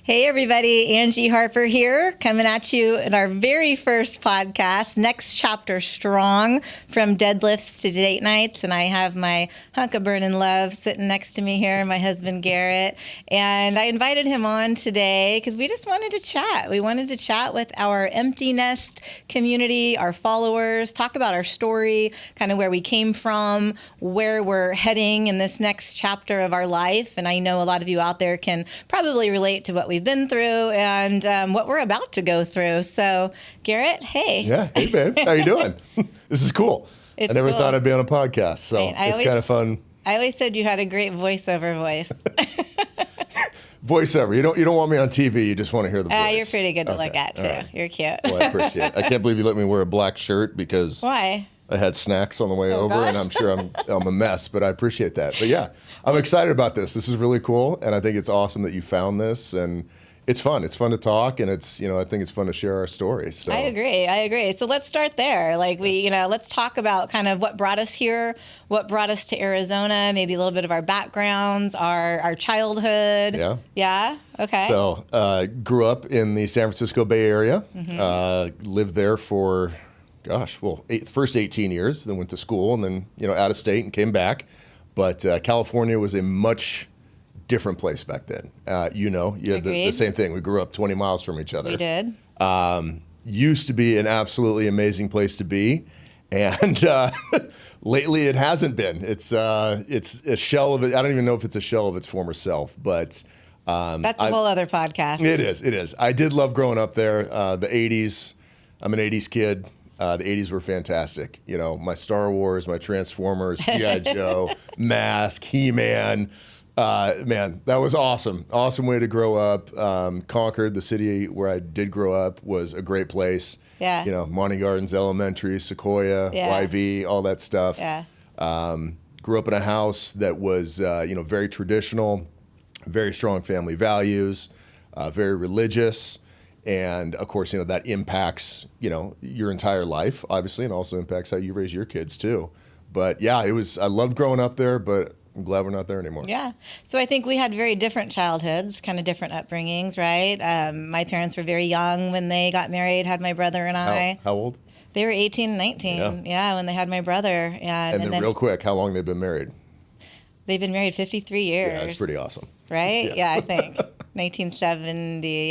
Hey, everybody. Angie Harper here, coming at you in our very first podcast, Next Chapter Strong, from deadlifts to date nights. And I have my hunk of burning love sitting next to me here, my husband, Garrett. And I invited him on today because we just wanted to chat. We wanted to chat with our Empty Nest community, our followers, talk about our story, kind of where we came from, where we're heading in this next chapter of our life. And I know a lot of you out there can probably relate to what we've been through and what we're about to go through. So, Garrett, hey. Yeah, hey, babe. How you doing? This is cool. I never cool. thought I'd be on a podcast, so it's kind of fun. I always said you had a great voiceover voice. Voiceover. You don't want me on TV. You just want to hear the voice. You're pretty good to look at, too. Right. You're cute. Well, I appreciate it. I can't believe you let me wear a black shirt because... Why? I had snacks on the way over, and I'm sure I'm a mess, but I appreciate that. But yeah, I'm excited about this. This is really cool, and I think it's awesome that you found this, and it's fun. It's fun to talk, and it's, I think it's fun to share our story. So. I agree. So let's start there. Let's talk about kind of what brought us here, what brought us to Arizona, maybe a little bit of our backgrounds, our childhood. Yeah. Yeah? Okay. So grew up in the San Francisco Bay Area, lived there for... first 18 years, then went to school and then, out of state and came back. But California was a much different place back then. The same thing. We grew up 20 miles from each other. We did. Used to be an absolutely amazing place to be. And lately it hasn't been. It's a shell of it. I don't even know if it's a shell of its former self, but... that's a whole other podcast. It is. I did love growing up there. The 80s. I'm an 80s kid. The 80s were fantastic. My Star Wars, my Transformers, G.I. Joe, Mask, He-Man. Man, that was awesome. Awesome way to grow up. Concord, the city where I did grow up, was a great place. Yeah. Monty Gardens Elementary, Sequoia, YV, all that stuff. Yeah. Grew up in a house that was, very traditional, very strong family values, very religious. And of course, that impacts, your entire life, obviously, and also impacts how you raise your kids too. But yeah, I loved growing up there, but I'm glad we're not there anymore. Yeah. So I think we had very different childhoods, kind of different upbringings, right? My parents were very young when they got married, had my brother and I. How old? They were 18 and 19, when they had my brother. And then real quick, how long they've been married? They've been married 53 years. Yeah, that's pretty awesome. Right? Yeah, I think. 1970,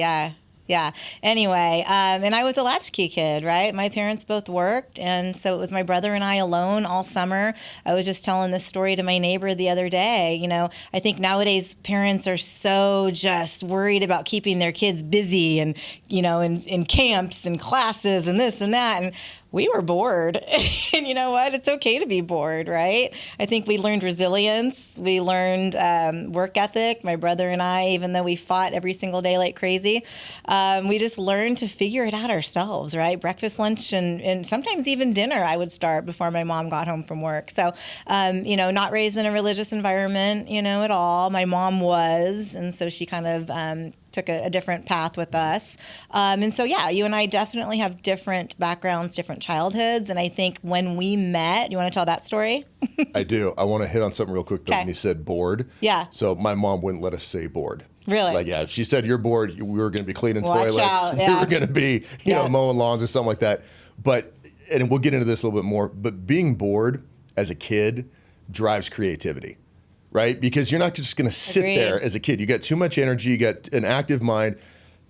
Yeah. Anyway, and I was a latchkey kid, right? My parents both worked, and so it was my brother and I alone all summer. I was just telling this story to my neighbor the other day. I think nowadays parents are so just worried about keeping their kids busy and, in camps and classes and this and that. And we were bored. And you know what? It's okay to be bored, right? I think we learned resilience. We learned work ethic. My brother and I, even though we fought every single day like crazy, we just learned to figure it out ourselves, right? Breakfast, lunch, and sometimes even dinner I would start before my mom got home from work. So, not raised in a religious environment, at all. My mom was, and so she kind of took a different path with us. And so, you and I definitely have different backgrounds, different childhoods. And I think when we met, you want to tell that story? I do. I want to hit on something real quick though, when you said bored. Yeah. So my mom wouldn't let us say bored. Really? If she said you're bored, we were going to be cleaning toilets. Out, We were going to be, mowing lawns or something like that. And we'll get into this a little bit more, but being bored as a kid drives creativity. Right? Because you're not just going to sit there as a kid. You got too much energy. You got an active mind.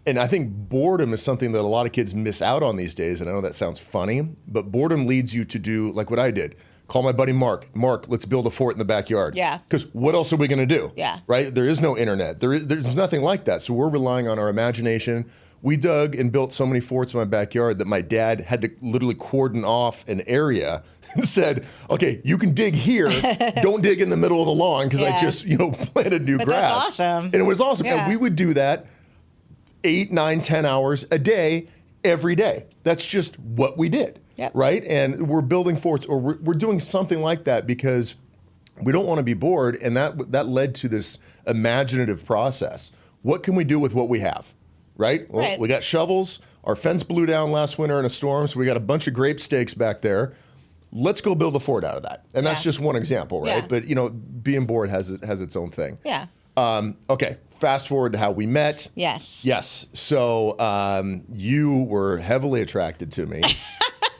And I think boredom is something that a lot of kids miss out on these days. And I know that sounds funny, but boredom leads you to do like what I did. Call my buddy Mark. Mark, let's build a fort in the backyard. Yeah. Because what else are we going to do? Yeah. Right? There is no internet. There's nothing like that. So we're relying on our imagination. We dug and built so many forts in my backyard that my dad had to literally cordon off an area and said, okay, you can dig here. Don't dig in the middle of the lawn because I just, planted new grass. That's awesome. And it was awesome. Yeah. And we would do that 8, 9, 10 hours a day, every day. That's just what we did. Yep. Right? And we're building forts, or we're doing something like that because we don't want to be bored. And that led to this imaginative process. What can we do with what we have? Right? Well, we got shovels. Our fence blew down last winter in a storm, so we got a bunch of grape stakes back there. Let's go build a fort out of that. And that's just one example, right? Yeah. But, being bored has its own thing. Yeah. Okay. Fast forward to how we met. Yes. Yes. So you were heavily attracted to me,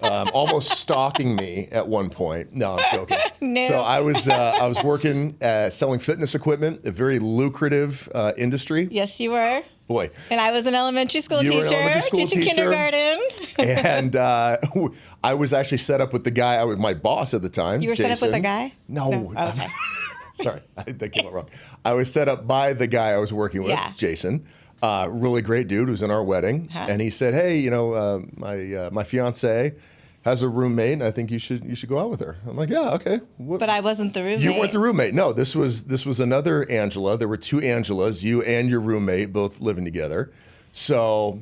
almost stalking me at one point. No, I'm joking. No. So I was working selling fitness equipment, a very lucrative industry. Yes, you were. Boy. And I was an elementary school You were teacher, an elementary school teaching teacher. kindergarten. And I was actually set up with the guy, I was my boss at the time. You were set up with a guy? No. Oh, okay. Sorry, that came out wrong. I was set up by the guy I was working with, Yeah. Jason. Really great dude, was in our wedding. Uh-huh. And he said, hey, my fiance has a roommate, and I think you should go out with her. I'm like, yeah, okay. But I wasn't the roommate. You weren't the roommate. No, this was another Angela. There were two Angelas, you and your roommate, both living together. So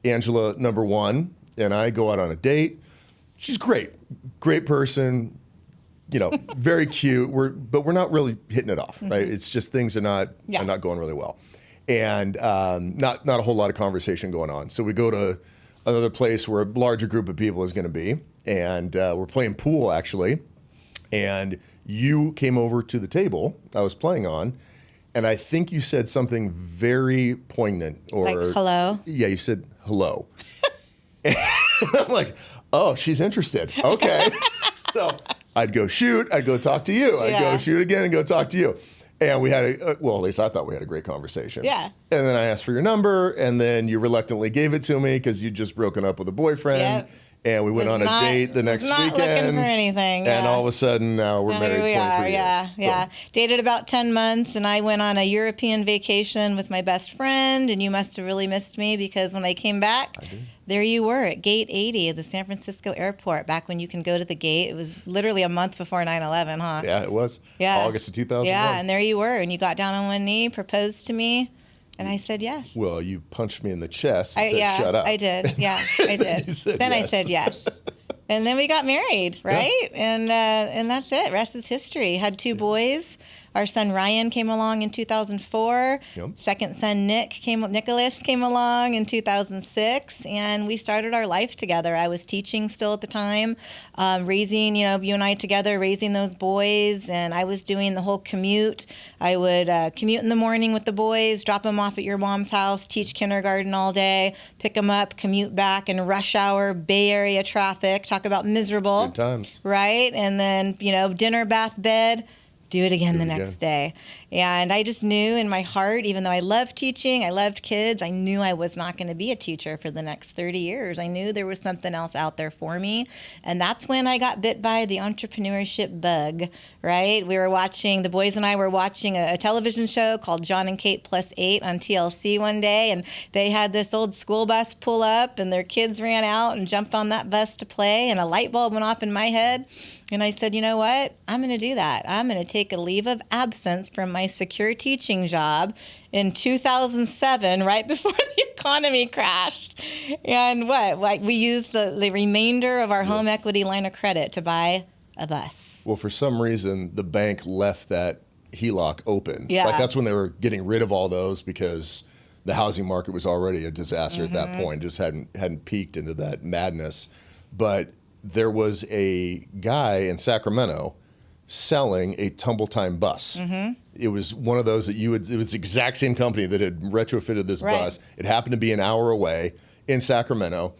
Angela number one and I go out on a date. She's great person, very cute. But we're not really hitting it off, right? It's just things are not going really well, and not a whole lot of conversation going on. So we go to another place where a larger group of people is going to be, and we're playing pool actually. And you came over to the table I was playing on, and I think you said something very poignant, or like hello. Yeah, you said hello. And I'm like, oh, she's interested. Okay. So I'd go shoot. I'd go talk to you. I'd go shoot again and go talk to you. And we had well, at least I thought we had a great conversation. Yeah. And then I asked for your number, and then you reluctantly gave it to me because you'd just broken up with a boyfriend. Yep. And we went on a date the next weekend. Not looking for anything. And all of a sudden, now we're married 23 years. Yeah. Dated about 10 months, and I went on a European vacation with my best friend, and you must have really missed me because when I came back, there you were at Gate 80 of the San Francisco airport, back when you can go to the gate. It was literally a month before 9/11, huh? Yeah, it was. Yeah. August of 2001. Yeah, and there you were, and you got down on one knee, proposed to me, and I said yes. Well, you punched me in the chest and said, shut up. I did. Yeah, I did. You said then yes. I said yes. And then we got married, right? Yeah. And that's it. Rest is history. Had two boys. Our son Ryan came along in 2004. Yep. Second son Nicholas came along in 2006, and we started our life together. I was teaching still at the time, raising, you and I together, raising those boys, and I was doing the whole commute. I would commute in the morning with the boys, drop them off at your mom's house, teach kindergarten all day, pick them up, commute back in rush hour, Bay Area traffic. Talk about miserable. Good times. Right? And then, dinner, bath, bed. Do it again the next day. And I just knew in my heart, even though I loved teaching, I loved kids, I knew I was not going to be a teacher for the next 30 years. I knew there was something else out there for me. And that's when I got bit by the entrepreneurship bug, right? The boys and I were watching a television show called John and Kate Plus 8 on TLC one day. And they had this old school bus pull up, and their kids ran out and jumped on that bus to play. And a light bulb went off in my head. And I said, you know what? I'm going to do that. I'm going to take a leave of absence from my secure teaching job in 2007, right before the economy crashed. And we used the remainder of our home equity line of credit to buy a bus. Well, for some reason, the bank left that HELOC open. Yeah. Like that's when they were getting rid of all those because the housing market was already a disaster at that point. Just hadn't peaked into that madness. But there was a guy in Sacramento selling a tumble time bus. It was one of those that it was the exact same company that had retrofitted this bus. It happened to be an hour away in Sacramento.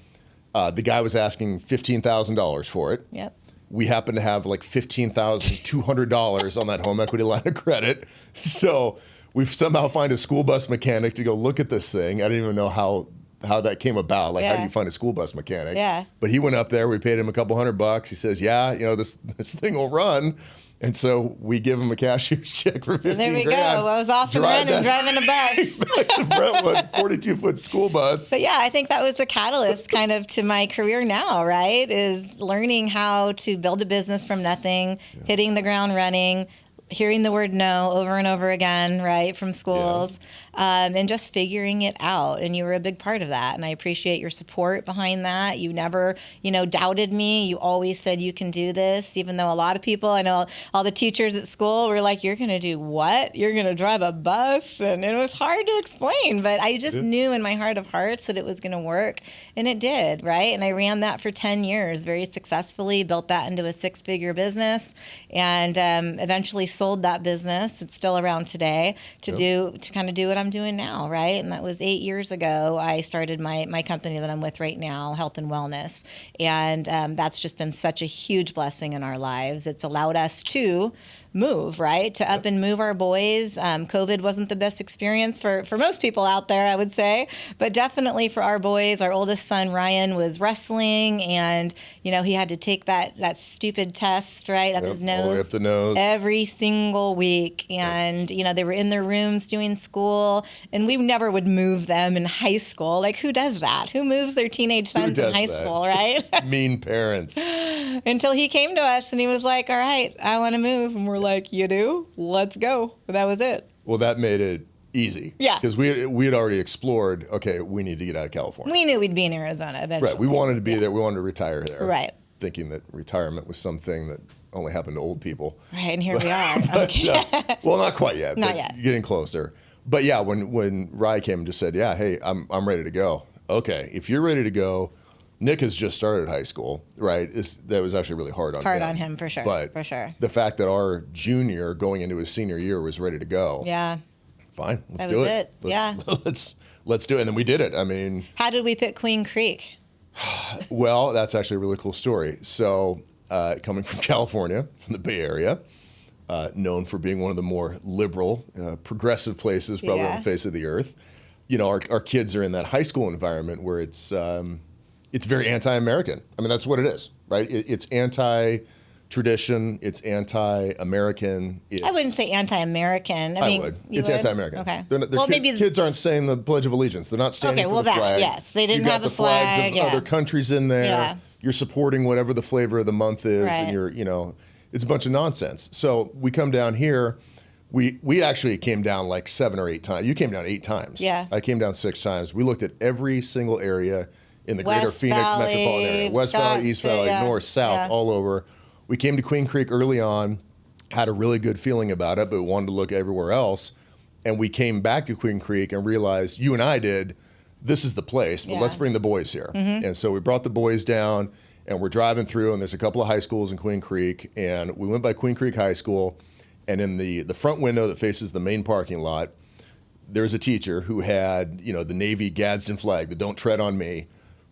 The guy was asking $15,000 for it. Yep. We happened to have like $15,200 on that home equity line of credit. So we somehow find a school bus mechanic to go look at this thing. I didn't even know how that came about. Like, how do you find a school bus mechanic? Yeah. But he went up there. We paid him a couple $100. He says, this thing will run. And so we give him a cashier's check for $15,000. There we go. I was off and running, driving a bus. Brentwood, 42-foot school bus. But yeah, I think that was the catalyst kind of to my career now, right? Is learning how to build a business from nothing, hitting the ground running, hearing the word no over and over again, right, from schools. and just figuring it out. And you were a big part of that. And I appreciate your support behind that. You never, doubted me. You always said you can do this, even though a lot of people, I know all the teachers at school were like, you're going to do what? You're going to drive a bus? And it was hard to explain, but I just knew in my heart of hearts that it was going to work. And it did, right? And I ran that for 10 years very successfully, built that into a 6-figure business, and eventually sold that business. It's still around today to kind of do what I'm doing now, right? And that was 8 years ago. I started my company that I'm with right now, Health and Wellness. And that's just been such a huge blessing in our lives. It's allowed us to move, right? To up and move our boys. COVID wasn't the best experience for most people out there, I would say, but definitely for our boys. Our oldest son, Ryan, was wrestling, and, he had to take that stupid test, right, up his nose. All the way up the nose. Every single week. And, they were in their rooms doing school, and we never would move them in high school. Like, who does that? Who moves their teenage sons in high school, right? Mean parents. Until he came to us and he was like, all right, I want to move. And we're like, you do? Let's go. And that was it. Well, that made it easy. Yeah. Because we had already explored, okay, we need to get out of California. We knew we'd be in Arizona eventually. Right. We wanted to be there. We wanted to retire there. Right. Thinking that retirement was something that only happened to old people. Right. And here we are. Okay. Well, not quite yet. Not but yet. Getting closer. But yeah, when Rye came and just said, yeah, hey, I'm ready to go. Okay. If you're ready to go, Nick has just started high school, right? That was actually really hard on him. Hard on him, for sure. But for sure. The fact that our junior going into his senior year was ready to go. Yeah. Fine, let's That do was it. it. Let's do it. And then we did it. I mean, How did we pick Queen Creek? well, that's actually a really cool story. So, coming from California, from the Bay Area, known for being one of the more liberal, progressive places probably on the face of the earth. Our kids are in that high school environment where it's very anti-American. I mean, that's what it is, right? It's anti-tradition. It's anti-American. I wouldn't say anti-American. I mean, would. You It's would? anti-American. Okay. Kids aren't saying the Pledge of Allegiance. They're not standing for the flag. Yes, they didn't You've got have the a flag. flags of other countries in there. Yeah. You're supporting whatever the flavor of the month is, Right. and it's a bunch of nonsense. So we come down here. We actually came down like 7 or 8 times. You came down 8 times. Yeah. I came down 6 times. We looked at every single area in the West greater Phoenix Valley, metropolitan area. West Valley, East Valley, yeah. North, South, all over. We came to Queen Creek early on, had a really good feeling about it, but wanted to look everywhere else. And we came back to Queen Creek and realized, you and I did, this is the place, but let's bring the boys here. Mm-hmm. And so we brought the boys down, and we're driving through, and there's a couple of high schools in Queen Creek, and we went by Queen Creek High School, and in the front window that faces the main parking lot, there's a teacher who had, the Navy Gadsden flag, the "Don't Tread on Me,"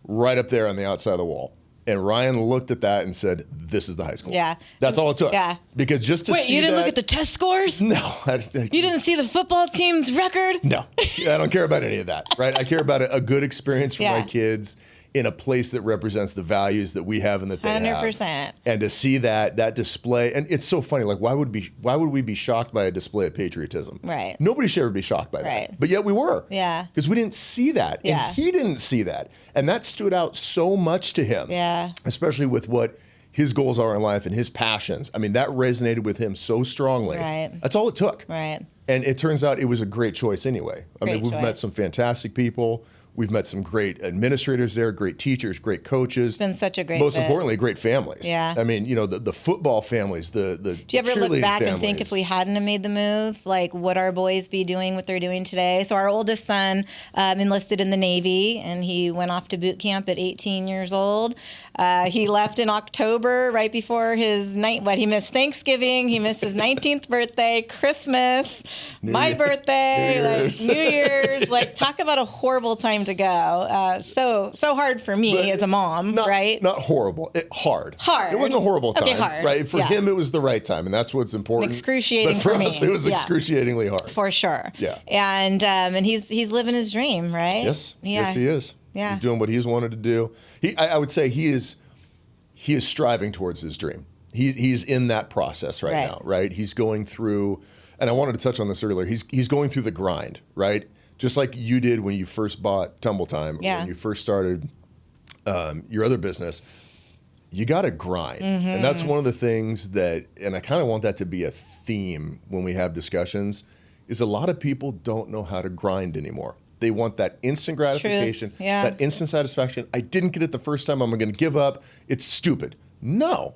right up there on the outside of the wall. And Ryan looked at that and said, this is the high school. Yeah. That's all it took. Yeah. Because just to Wait, see you didn't that, look at the test scores? No. You didn't see the football team's record? No. I don't care about any of that, right? I care about a good experience for my kids in a place that represents the values that we have and that they 100%. have. And to see that display, and it's so funny, like why would we be shocked by a display of patriotism? Right. Nobody should ever be shocked by Right. that. But yet we were. Yeah. Because we didn't see that. Yeah. And he didn't see that. And that stood out so much to him. Yeah. Especially with what his goals are in life and his passions. I mean, that resonated with him so strongly. Right. That's all it took. Right. And it turns out it was a great choice anyway. I mean, Great we've met choice. some fantastic people. We've met some great administrators there, great teachers, great coaches. It's been such a great Most fit. importantly, great families. Yeah. I mean, the football families, the Do you ever look cheerleading back and families. think if we hadn't have made the move, like would our boys be doing what they're doing today? So our oldest son enlisted in the Navy, and he went off to boot camp at 18 years old. He left in October, right before his he missed Thanksgiving, he missed his 19th birthday, Christmas, my birthday, New Year's. Like, talk about a horrible time to go. So hard for me But as a mom, right? Not horrible. Hard. Hard. It wasn't a horrible time. Okay, hard. Right. For Yeah. him, it was the right time, and that's what's important. Excruciating But for for me. us, it was Yeah. excruciatingly hard. For sure. Yeah. And he's living his dream, right? Yes. Yeah. Yes, he is. Yeah. He's doing what he's wanted to do. I would say he is striving towards his dream. He's in that process right now, right? He's going through, and I wanted to touch on this earlier. He's going through the grind, right? Just like you did when you first bought Tumble Time, Yeah. when you first started your other business. You got to grind. And that's one of the things that, and I kind of want that to be a theme when we have discussions, is a lot of people don't know how to grind anymore. They want that instant gratification, that instant satisfaction. I didn't get it the first time. I'm going to give up. It's stupid. No,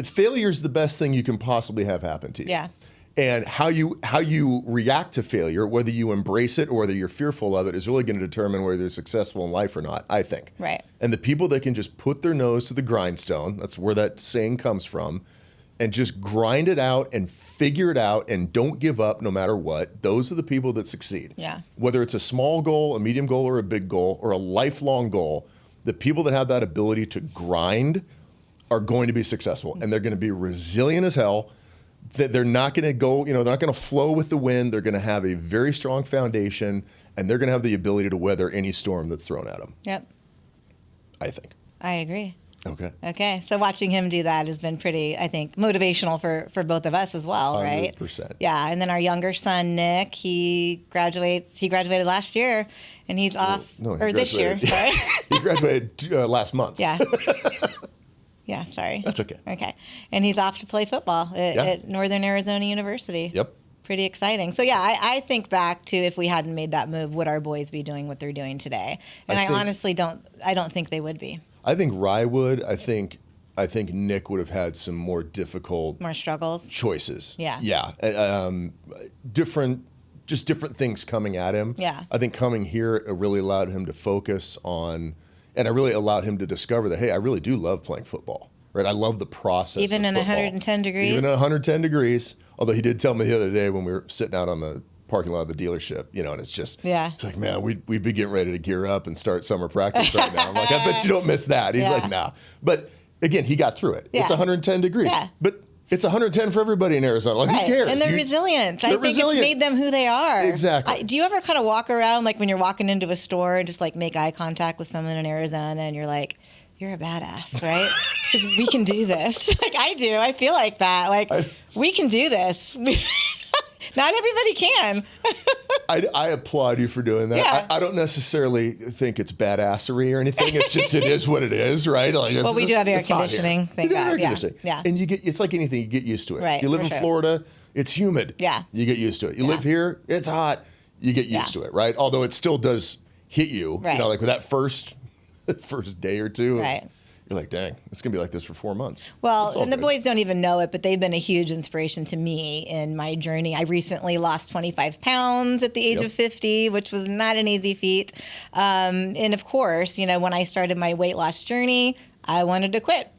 failure is the best thing you can possibly have happen to you. Yeah. And how you react to failure, whether you embrace it or whether you're fearful of it, is really going to determine whether you're successful in life or not, I think. Right. And the people that can just put their nose to the grindstone, that's where that saying comes from, and just grind it out and figure it out and don't give up no matter what, those are the people that succeed. Yeah. Whether it's a small goal, a medium goal, or a big goal, or a lifelong goal, the people that have that ability to grind are going to be successful. And they're going to be resilient as hell. They're not going to go, they're not going to flow with the wind. They're going to have a very strong foundation, and they're going to have the ability to weather any storm that's thrown at them. Yep. I think. I agree. Okay. So watching him do that has been pretty, I think, motivational for both of us as well, right? 100%. Yeah. And then our younger son, Nick, he graduated last year, and he's off, this year, sorry. He graduated last month. Yeah. Yeah, sorry. That's okay. Okay. And he's off to play football at Northern Arizona University. Yep. Pretty exciting. So, yeah, I think back to if we hadn't made that move, would our boys be doing what they're doing today? And I honestly don't think they would be. I think Rye would. I think Nick would have had some more difficult... More struggles? Choices. Yeah. Yeah. Different things coming at him. Yeah. I think coming here, it really allowed him to focus on... And I really allowed him to discover that, hey, I really do love playing football, right? I love the process. Even in 110 degrees? Even at 110 degrees. Although he did tell me the other day when we were sitting out on the parking lot of the dealership, and it's just, it's like, man, we'd be getting ready to gear up and start summer practice right now. I'm like, I bet you don't miss that. He's like, nah. But again, he got through it. Yeah. It's 110 degrees. Yeah. But it's 110 for everybody in Arizona. Like, who cares? And they're resilient. I think it's made them who they are. Exactly. Do you ever kind of walk around, like when you're walking into a store and just like make eye contact with someone in Arizona and you're like, you're a badass, right? Because we can do this. Like I do. I feel like that. Like we can do this. Not everybody can. I applaud you for doing that. Yeah. I don't necessarily think it's badassery or anything. It's just it is what it is, right? Like, well, we do have air conditioning. Thank God. Yeah. And it's like anything, you get used to it. Right, you live in Florida, it's humid. Yeah. You get used to it. You live here, it's hot. You get used to it, right? Although it still does hit you, like with that first day or two. Right. You're like, dang, it's going to be like this for 4 months. Well, and the boys don't even know it, but they've been a huge inspiration to me in my journey. I recently lost 25 pounds at the age of 50, which was not an easy feat. And of course, when I started my weight loss journey, I wanted to quit.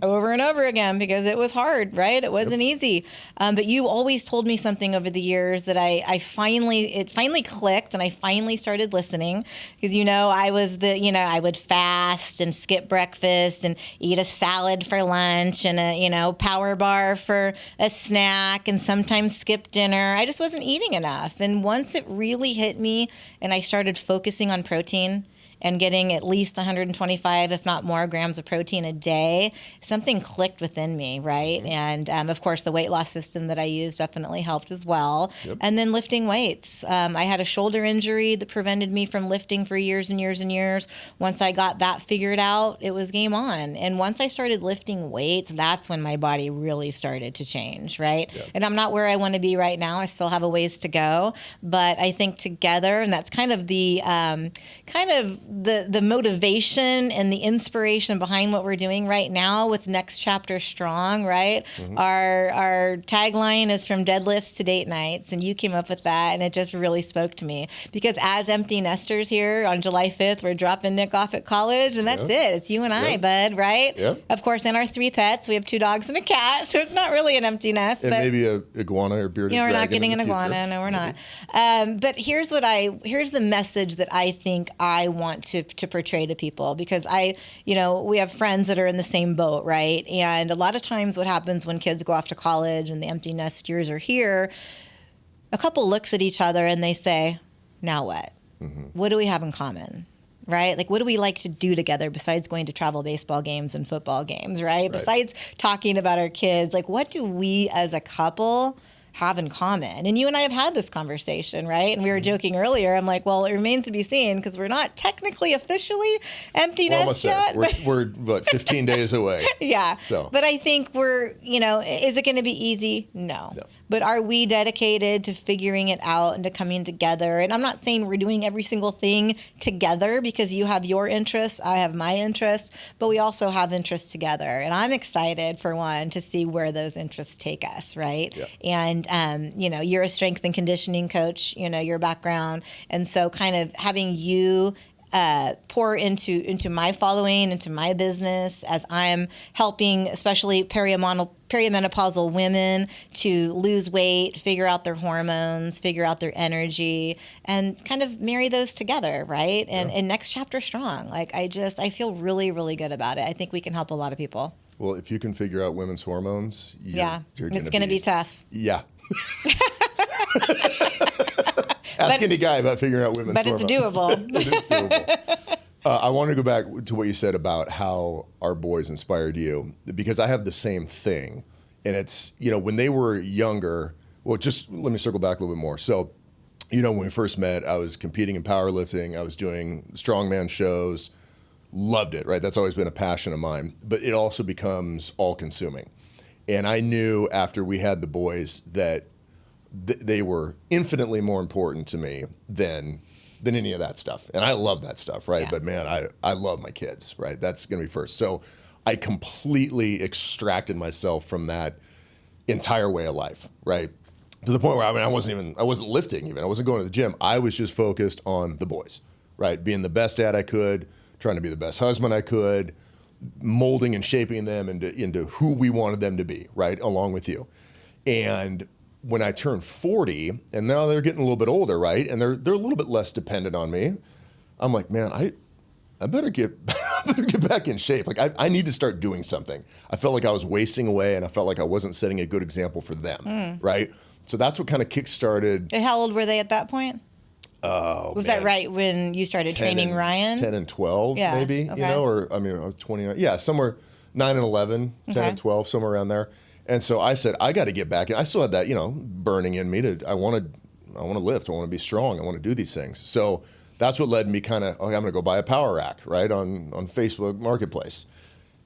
Over and over again because it was hard, right? It wasn't easy. But you always told me something over the years that it finally clicked and I finally started listening because, I was I would fast and skip breakfast and eat a salad for lunch and a, power bar for a snack and sometimes skip dinner. I just wasn't eating enough. And once it really hit me and I started focusing on protein and getting at least 125, if not more, grams of protein a day, something clicked within me, right? And of course, the weight loss system that I used definitely helped as well. And then lifting weights. I had a shoulder injury that prevented me from lifting for years and years and years. Once I got that figured out, it was game on. And once I started lifting weights, that's when my body really started to change, right? And I'm not where I want to be right now. I still have a ways to go. But I think together, and that's kind of the the motivation and the inspiration behind what we're doing right now with Next Chapter Strong, right? Our tagline is from deadlifts to date nights, and you came up with that, and it just really spoke to me because as empty nesters here on July 5th, we're dropping Nick off at college, and that's it. It's you and I, bud, right? Of course, and our 3 pets. We have 2 dogs and a cat, so it's not really an empty nest. And but maybe a iguana or bearded dragon. We're not getting an iguana. No, we're not. But here's the message that I think I want to portray to people because we have friends that are in the same boat, right? And a lot of times what happens when kids go off to college and the empty nest years are here, a couple looks at each other and they say, now what? What do we have in common? Right? Like, what do we like to do together besides going to travel baseball games and football games, right? Besides talking about our kids, like, what do we as a couple have in common. And you and I have had this conversation, right? And we were joking earlier. I'm like, well, it remains to be seen because we're not technically officially empty nest yet. We're what, 15 days away. Yeah. So. But I think we're, is it going to be easy? No. But are we dedicated to figuring it out and to coming together? And I'm not saying we're doing every single thing together because you have your interests, I have my interests, but we also have interests together. And I'm excited, for one, to see where those interests take us, right? Yeah. And, you're a strength and conditioning coach, your background. And so kind of having you pour into my following, into my business as I'm helping, especially perimenopausal women to lose weight, figure out their hormones, figure out their energy, and kind of marry those together, right? And Next Chapter Strong. Like I feel really, really good about it. I think we can help a lot of people. Well, if you can figure out women's hormones, it's going to be tough. Yeah. Ask any guy about figuring out women's hormones. But it's doable. It is doable. I want to go back to what you said about how our boys inspired you, because I have the same thing. And it's, when they were younger, well, just let me circle back a little bit more. So, when we first met, I was competing in powerlifting. I was doing strongman shows. Loved it, right? That's always been a passion of mine. But it also becomes all-consuming. And I knew after we had the boys that they were infinitely more important to me than any of that stuff. And I love that stuff, right? Yeah. But man, I love my kids, right? That's going to be first. So I completely extracted myself from that entire way of life, right? To the point where, I wasn't lifting even. I wasn't going to the gym. I was just focused on the boys, right? Being the best dad I could, trying to be the best husband I could, molding and shaping them into who we wanted them to be, right? Along with you. And when I turned 40, and now they're getting a little bit older, right? And they're a little bit less dependent on me. I'm like, man, I better get back in shape. Like I need to start doing something. I felt like I was wasting away, and I felt like I wasn't setting a good example for them, right? So that's what kind of kickstarted. And how old were they at that point? Oh, was that right when you started training Ryan? 10 and 12, maybe, okay. Or I was 29. Yeah, somewhere 9 and 11, 10 and 12, somewhere around there. And so I said, I got to get back. And I still had that, burning in me I want to lift. I want to be strong. I want to do these things. So that's what led me kind of, I'm going to go buy a power rack, right, on Facebook Marketplace.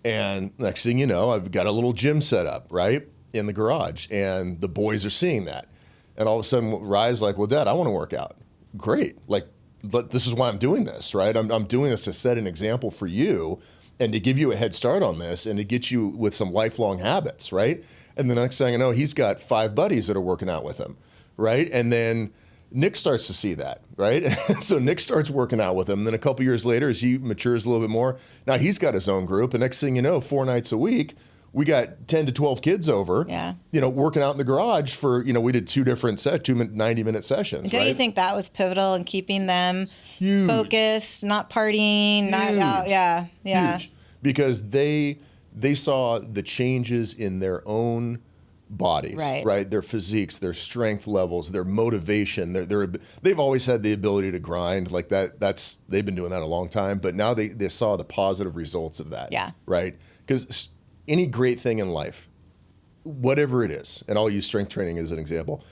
And next thing you know, I've got a little gym set up, right, in the garage. And the boys are seeing that. And all of a sudden, Rye's like, well, Dad, I want to work out. Great. Like, this is why I'm doing this, right? I'm doing this to set an example for you and to give you a head start on this and to get you with some lifelong habits, right? And the next thing I know, he's got 5 buddies that are working out with him, right? And then Nick starts to see that, right? So Nick starts working out with him. Then a couple years later, as he matures a little bit more, now he's got his own group. And next thing you know, 4 nights a week, we got 10 to 12 kids over, working out in the garage for, we did 2 different 90-minute sessions. Don't you think that was pivotal in keeping them focused, not partying, not out? Yeah. Huge. Because they saw the changes in their own bodies, right? Their physiques, their strength levels, their motivation. They've always had the ability to grind like that. They've been doing that a long time, but now they saw the positive results of that. Yeah. Right? Because any great thing in life, whatever it is, and I'll use strength training as an example,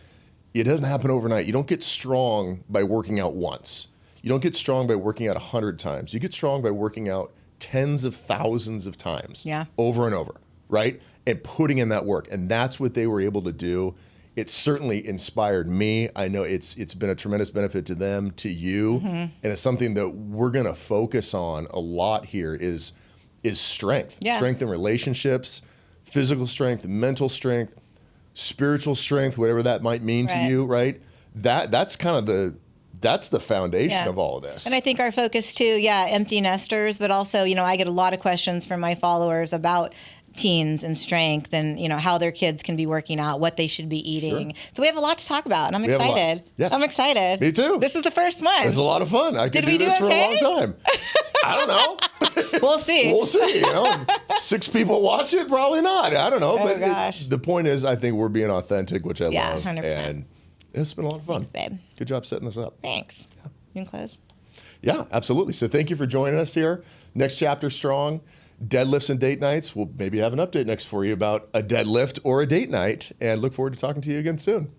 it doesn't happen overnight. You don't get strong by working out once. You don't get strong by working out 100 times. You get strong by working out tens of thousands of times, over and over, right? And putting in that work. And that's what they were able to do. It certainly inspired me. I know it's been a tremendous benefit to them, to you, and it's something that we're going to focus on a lot here is strength. Strength in relationships, physical strength, mental strength, spiritual strength, whatever that might mean to you, right? That's kind of that's the foundation of all of this. And I think our focus too, empty nesters, but also, I get a lot of questions from my followers about teens and strength and, how their kids can be working out, what they should be eating. Sure. So we have a lot to talk about, and I'm excited. Yes. I'm excited. Me too. This is the first one. It's a lot of fun. I could do this for a long time. I don't know. We'll see. We'll see. 6 people watch it? Probably not. I don't know. Oh, gosh. The point is, I think we're being authentic, which I love. 100%. And it's been a lot of fun. Thanks, babe. Good job setting this up. Thanks. You can close? Yeah, absolutely. So thank you for joining us here. Next Chapter Strong. deadlifts and date nights. We'll maybe have an update next for you about a deadlift or a date night, and look forward to talking to you again soon.